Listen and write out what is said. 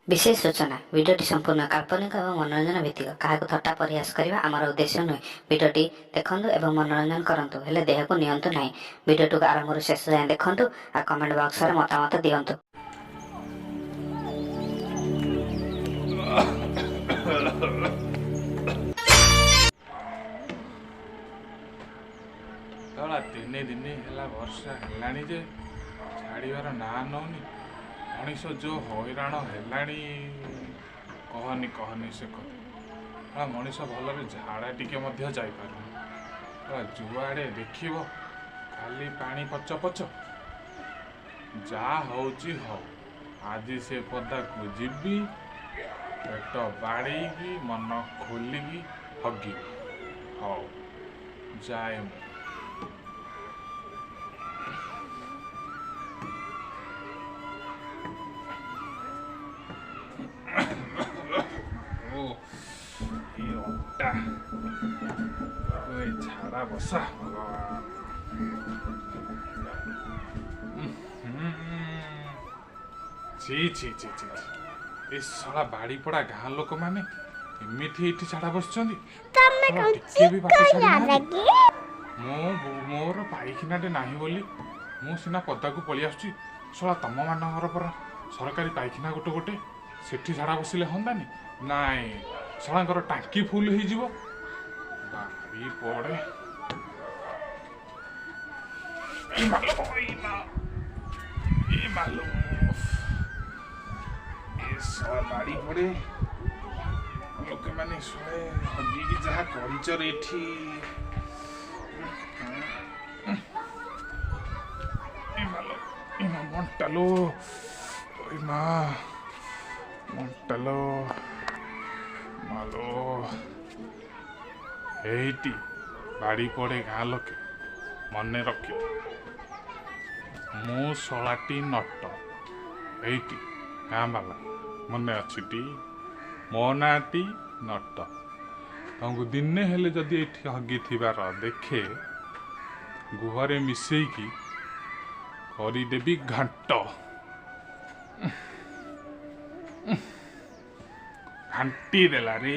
विशेष सूचना भिडियोटी संपूर्ण काल्पनिक और मनोरंजन भित्तिक क्या थट्टा परिहास करने आमर उद्देश्य नुहे। भिडियोटी देखूँ और मनोरंजन करूँ हेले देह को नियंतु ना। भिडियोटी आरंभ शेष जाए देखूँ और कमेंट बॉक्स में मतामत दिंतु। दिने दिने है वर्षा है जे छाड़बार ना नौनी मनीष जो हैरान है कहनी कहनी से कह मनीष भलरे झाड़ा टिके जापर जुआड़े देख खाली पानी पच पच जा हूँ हौ आज से पदा को जीवी पेट बाड़ी मन खोलिकी हगी हौ जाए झाड़ा बसा छी छी छी छी ए साला बाड़ी पड़ा गाँ लोक मैंने एमती झाड़ा बस मोर पाइखानाटे ना बोली मुना पदा को पलि आसुची शला तुम मान पर सरकारी पाइखाना गोटे गोटे सेठी झाड़ा बसिले हंदानी नाई शलांकर टांकी फुल हो बाड़ी पड़े बाड़ी पड़े लोक मैंने शे हगी जहाँ कर मंटालो मंटालो मालो एटी बाड़ी पड़े गाँ लोके मन रख मु शलाटी नट एटी गाँ बाला मन अच्छी मो नाटी नट तुमको दिने हेले जदि ये हगी थिबार देखे गुहरे मिसेकी करदेवी घाट घाटी देला रे।